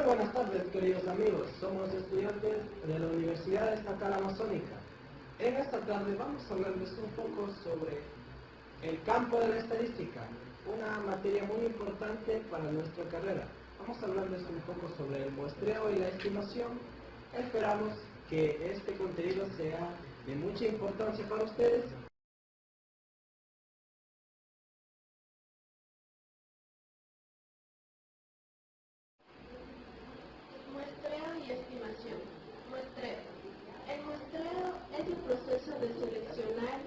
Muy buenas tardes, queridos amigos. Somos estudiantes de la Universidad Estatal Amazónica. En esta tarde vamos a hablarles un poco sobre el campo de la estadística, una materia muy importante para nuestra carrera. Vamos a hablarles un poco sobre el muestreo y la estimación. Esperamos que este contenido sea de mucha importancia para ustedes. Muestreo y estimación. Muestreo. El muestreo es el proceso de seleccionar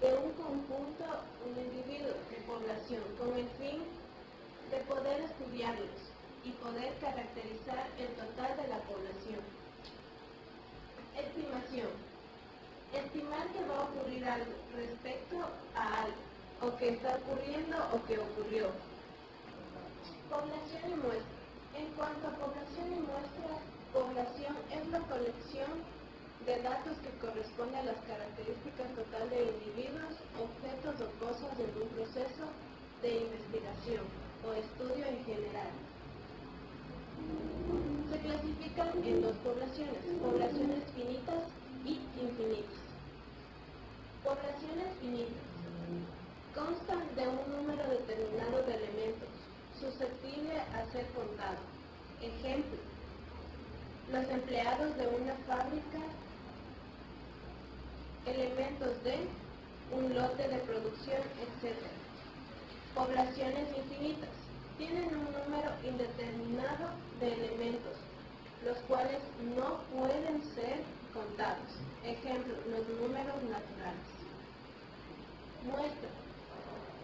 de un conjunto un individuo de población con el fin de poder estudiarlos y poder caracterizar el total de la población. Estimación. Estimar que va a ocurrir algo respecto a algo, o que está ocurriendo o que ocurrió. Población y muestra. En cuanto a población y muestra, población es la colección de datos que corresponde a las características total de individuos, objetos o cosas en un proceso de investigación o estudio en general. Se clasifican en dos poblaciones, poblaciones finitas y infinitas. Poblaciones finitas constan de un número determinado de elementos, susceptible a ser contado. Ejemplo, los empleados de una fábrica, elementos de un lote de producción, etc. Poblaciones infinitas tienen un número indeterminado de elementos, los cuales no pueden ser contados. Ejemplo, los números naturales. Muestra.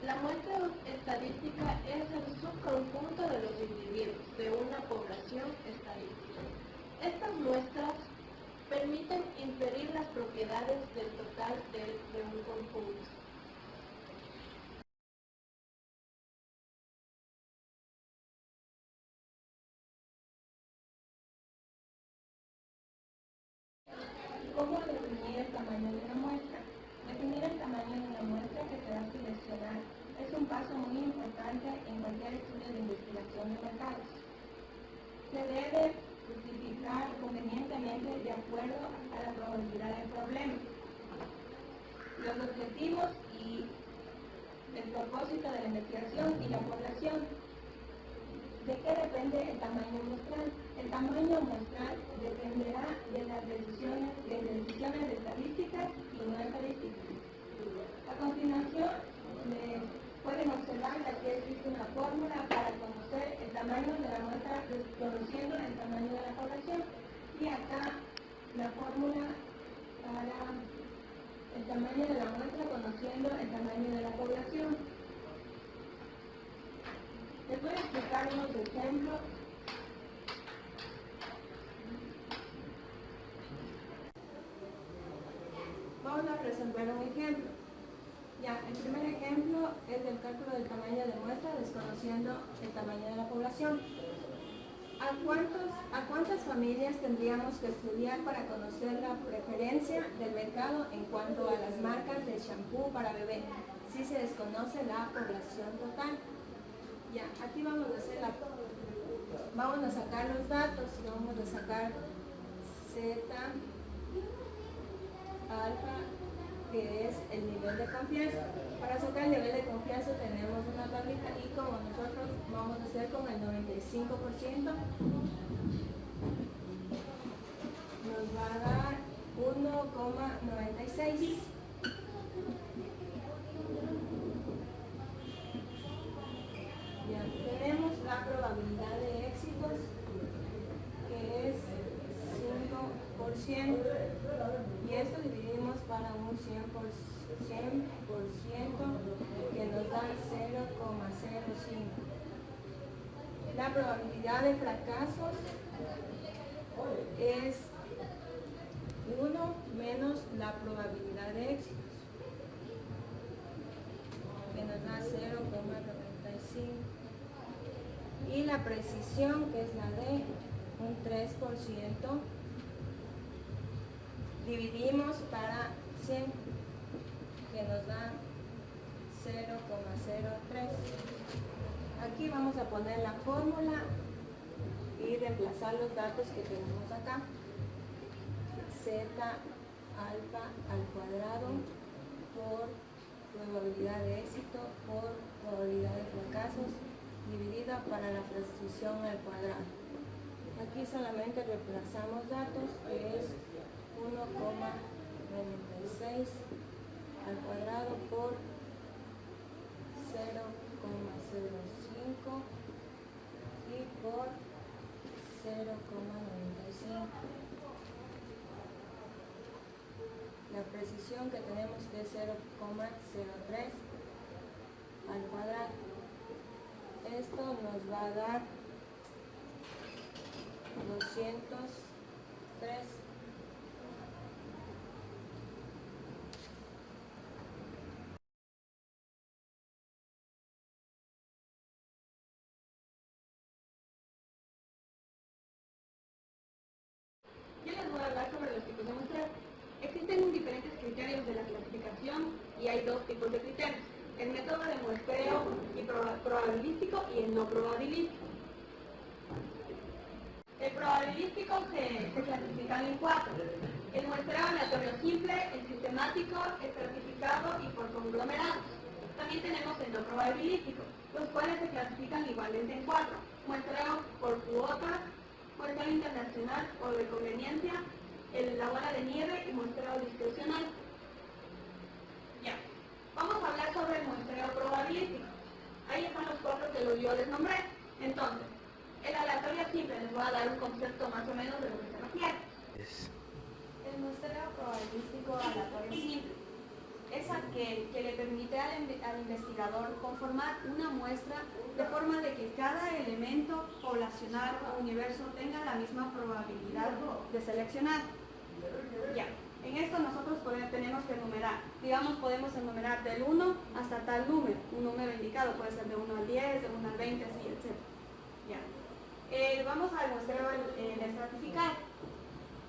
La muestra estadística es el subconjunto de los individuos de una población estadística. Estas muestras permiten inferir las propiedades del total de un conjunto. ¿Cómo definir el tamaño de una muestra? Definir el tamaño de una muestra que se va a seleccionar es un paso muy importante en cualquier estudio de investigación de mercados. Se debe justificar convenientemente de acuerdo a la probabilidad del problema, los objetivos y el propósito de la investigación y la población. ¿De qué depende el tamaño muestral? El tamaño muestral dependerá de las decisiones estadísticas y no estadísticas. A continuación, pueden observar que aquí existe una fórmula para conocer el tamaño de la muestra conociendo el tamaño de la población. Y acá la fórmula para el tamaño de la muestra conociendo el tamaño de la población. Les voy a explicar unos ejemplos. Vamos a resolver un ejemplo. Ya, el primer ejemplo es el cálculo del tamaño de muestra desconociendo el tamaño de la población. ¿A cuántas familias tendríamos que estudiar para conocer la preferencia del mercado en cuanto a las marcas de shampoo para bebé si se desconoce la población total? Ya, aquí vamos a sacar los datos, vamos a sacar Z, alfa, que es el nivel de confianza. Para sacar el nivel de confianza tenemos una tablita y como nosotros vamos a hacer con el 95%, nos va a dar 1,96. Tenemos la probabilidad de éxitos, que es 5%, y esto dividimos para un 100%, que nos da 0,05. La probabilidad de fracasos es 1 menos la probabilidad de éxitos, que nos da 0,95. Y la precisión, que es la de un 3%, dividimos para 100, que nos da 0,03. Aquí vamos a poner la fórmula y reemplazar los datos que tenemos acá. Z alfa al cuadrado por probabilidad de éxito por probabilidad de fracasos dividida para la precisión al cuadrado. Aquí solamente reemplazamos datos, que es 1,96 al cuadrado por 0,05 y por 0,95. La precisión que tenemos que es 0,03 al cuadrado. Esto nos va a dar 203. Yo les voy a hablar sobre los tipos de muestreo. Existen diferentes criterios de la clasificación y hay dos tipos de criterios: el método de muestreo probabilístico y el no probabilístico. El probabilístico se clasifica en cuatro: el muestreo aleatorio simple, el sistemático, estratificado y por conglomerados. También tenemos el no probabilístico, los cuales se clasifican igualmente en cuatro: muestreo por cuotas, muestreo internacional o de conveniencia, la bola de nieve y muestreo discrecional. Ya, vamos a hablar sobre el muestreo probabilístico. Ahí están los cuatro que yo les nombré. Entonces, el aleatorio simple les voy a dar un concepto más o menos de lo que se refiere. El muestreo probabilístico aleatorio simple es aquel que le permite al investigador conformar una muestra de forma de que cada elemento poblacional o universo tenga la misma probabilidad de seleccionar. Ya, en esto nosotros tenemos que enumerar, digamos, podemos enumerar del 1 hasta tal número, un número indicado, puede ser de 1 al 10, de 1 al 20, así, etc. Ya. Vamos al muestreo estratificado.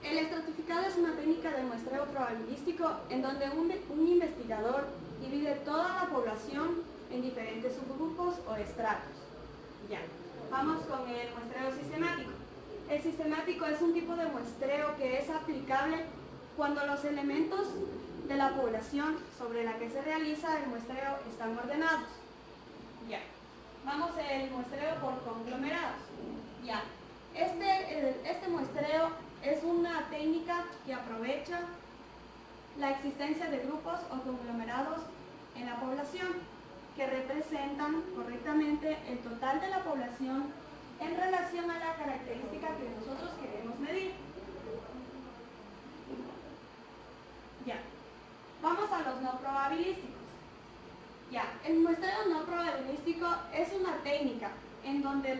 El estratificado es una técnica de muestreo probabilístico en donde un investigador divide toda la población en diferentes subgrupos o estratos. Ya. Vamos con el muestreo sistemático. El sistemático es un tipo de muestreo que es aplicable cuando los elementos de la población sobre la que se realiza el muestreo están ordenados. Ya. Vamos al muestreo por conglomerados. Ya. Este muestreo es una técnica que aprovecha la existencia de grupos o conglomerados en la población que representan correctamente el total de la población en relación a la característica que nosotros queremos medir. Ya. Vamos a los no probabilísticos. Ya. El muestreo no probabilístico es una técnica en donde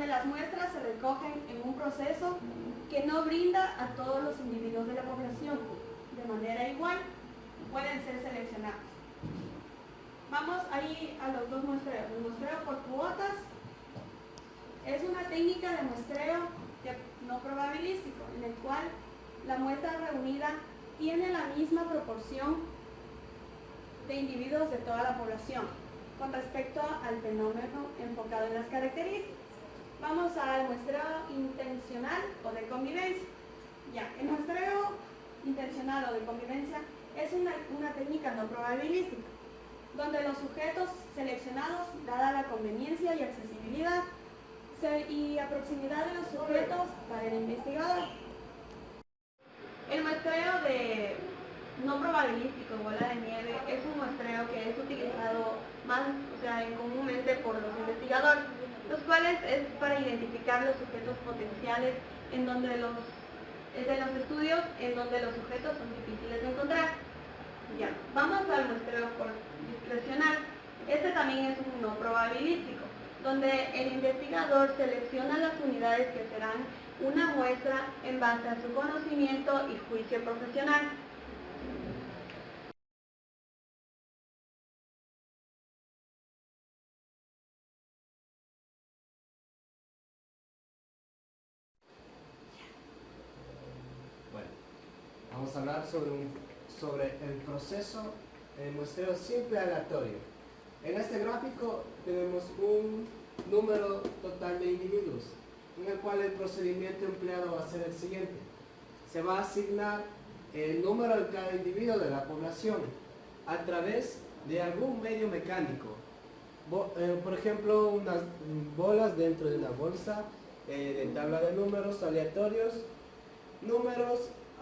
las muestras se recogen en un proceso que no brinda a todos los individuos de la población de manera igual, pueden ser seleccionados. Vamos ahí a los dos muestreos. El muestreo por cuotas es una técnica de muestreo no probabilístico, en el cual la muestra reunida tiene la misma proporción de individuos de toda la población con respecto al fenómeno enfocado en las características. Vamos al muestreo intencional o de convivencia. Ya, el muestreo intencional o de convivencia es una técnica no probabilística, donde los sujetos seleccionados, dada la conveniencia y accesibilidad y la proximidad de los sujetos para el investigador. El muestreo de no probabilístico, bola de nieve, es un muestreo que es utilizado más, comúnmente por los investigadores, los cuales es para identificar los sujetos potenciales de los estudios en donde los sujetos son difíciles de encontrar. Ya, vamos al muestreo por discrecional. Este también es un no probabilístico, donde el investigador selecciona las unidades que serán una muestra en base a su conocimiento y juicio profesional. Bueno, vamos a hablar sobre el proceso de muestreo simple aleatorio. En este gráfico tenemos un número total de individuos en el cual el procedimiento empleado va a ser el siguiente. Se va a asignar el número de cada individuo de la población a través de algún medio mecánico. Por ejemplo, unas bolas dentro de una bolsa de tabla de números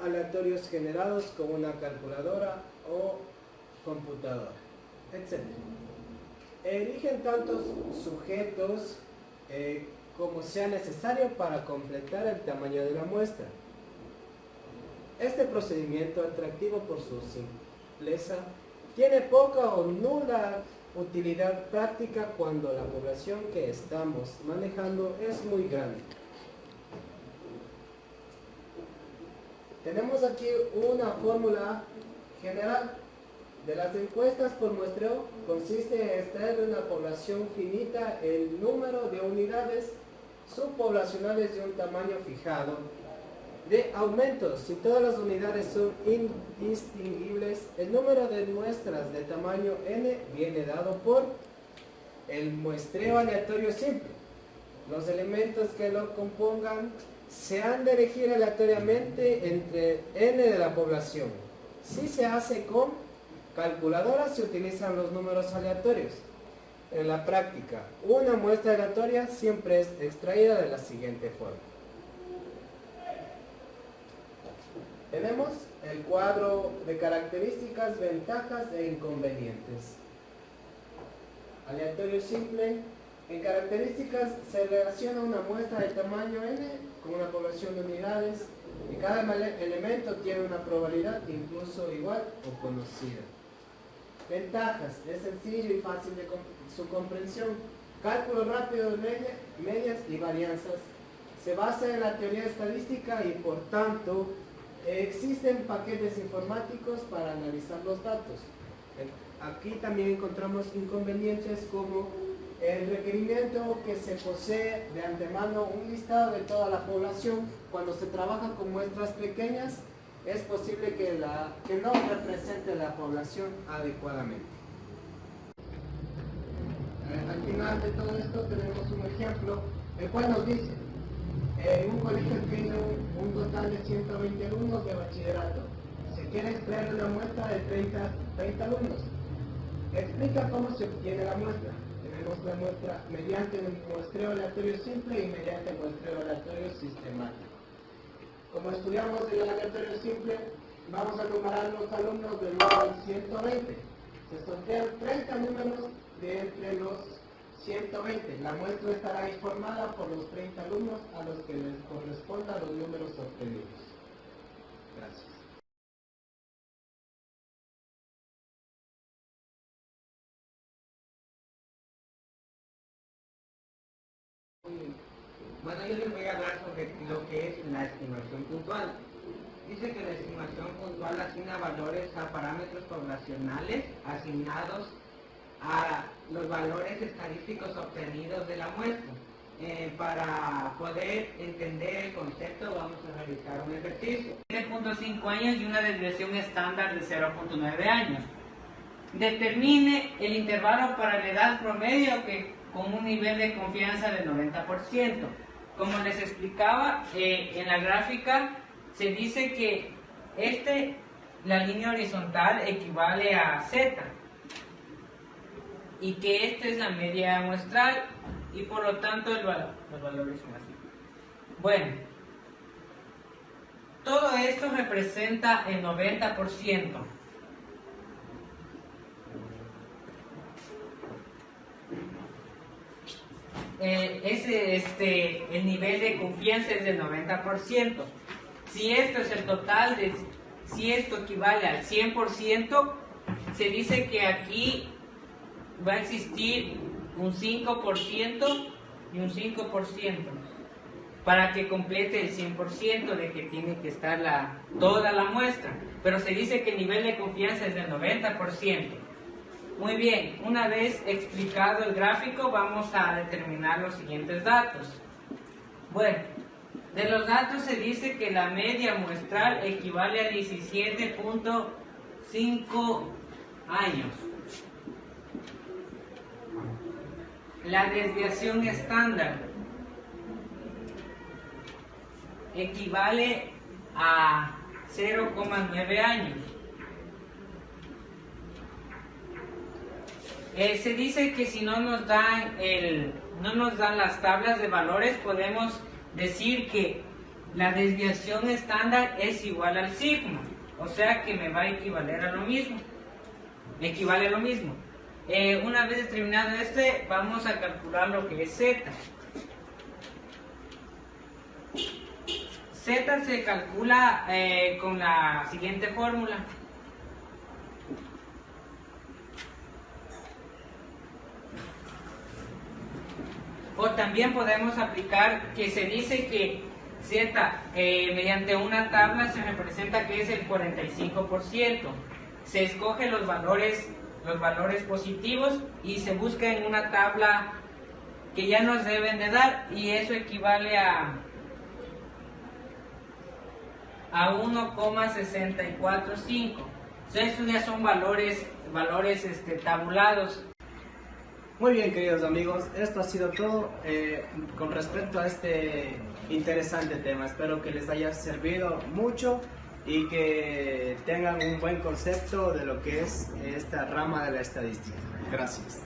aleatorios generados con una calculadora o computadora, etc. Eligen tantos sujetos como sea necesario para completar el tamaño de la muestra. Este procedimiento, atractivo por su simpleza, tiene poca o nula utilidad práctica cuando la población que estamos manejando es muy grande. Tenemos aquí una fórmula general de las encuestas por muestreo. Consiste en extraer de una población finita el número de unidades subpoblacionales de un tamaño fijado. De aumentos, si todas las unidades son indistinguibles, el número de muestras de tamaño n viene dado por el muestreo aleatorio simple. Los elementos que lo compongan se han de elegir aleatoriamente entre n de la población. Si se hace con calculadoras, se utilizan los números aleatorios. En la práctica, una muestra aleatoria siempre es extraída de la siguiente forma. Tenemos el cuadro de características, ventajas e inconvenientes. Aleatorio simple. En características se relaciona una muestra de tamaño n con una población de unidades y cada elemento tiene una probabilidad incluso igual o conocida. Ventajas. Es sencillo y fácil de su comprensión. Cálculo rápido de medias y varianzas. Se basa en la teoría estadística y por tanto existen paquetes informáticos para analizar los datos. Aquí también encontramos inconvenientes como el requerimiento que se posee de antemano un listado de toda la población. Cuando se trabaja con muestras pequeñas, es posible que no represente la población adecuadamente. Al final de todo esto tenemos un ejemplo, el cual nos dice: un colegio tiene un total de 120 alumnos de bachillerato. Se quiere extraer una muestra de 30 alumnos. Explica cómo se obtiene la muestra. Tenemos la muestra mediante un muestreo aleatorio simple y mediante muestreo aleatorio sistemático. Como estudiamos el aleatorio simple, vamos a numerar los alumnos del 1 al 120. Se sortean 30 números de entre los 120. La muestra estará informada por los 30 alumnos a los que les correspondan los números obtenidos. Gracias. Bueno, yo les voy a hablar sobre lo que es la estimación puntual. Dice que la estimación puntual asigna valores a parámetros poblacionales asignados a los valores estadísticos obtenidos de la muestra. Para poder entender el concepto vamos a realizar un ejercicio. 7.5 años y una desviación estándar de 0.9 años. Determine el intervalo para la edad promedio con un nivel de confianza del 90%. Como les explicaba en la gráfica, se dice que la línea horizontal equivale a Z y que esta es la media muestral y por lo tanto los valores son así. Bueno, todo esto representa el 90%. El nivel de confianza es del 90%. Si esto es el total, si esto equivale al 100%, se dice que aquí va a existir un 5% y un 5% para que complete el 100% de que tiene que estar toda la muestra. Pero se dice que el nivel de confianza es del 90%. Muy bien, una vez explicado el gráfico, vamos a determinar los siguientes datos. Bueno, de los datos se dice que la media muestral equivale a 17.5 años. La desviación estándar equivale a 0,9 años. Se dice que si no nos dan las tablas de valores, podemos decir que la desviación estándar es igual al sigma, o sea que me va a equivaler a lo mismo. Equivale a lo mismo. Una vez determinado vamos a calcular lo que es z. Z se calcula con la siguiente fórmula. O también podemos aplicar que se dice que Z mediante una tabla se representa que es el 45%. Se escoge los valores positivos y se busca en una tabla que ya nos deben de dar, y eso equivale a 1,645. Estos ya son valores tabulados. Muy bien, queridos amigos, esto ha sido todo con respecto a este interesante tema. Espero que les haya servido mucho y que tengan un buen concepto de lo que es esta rama de la estadística. Gracias.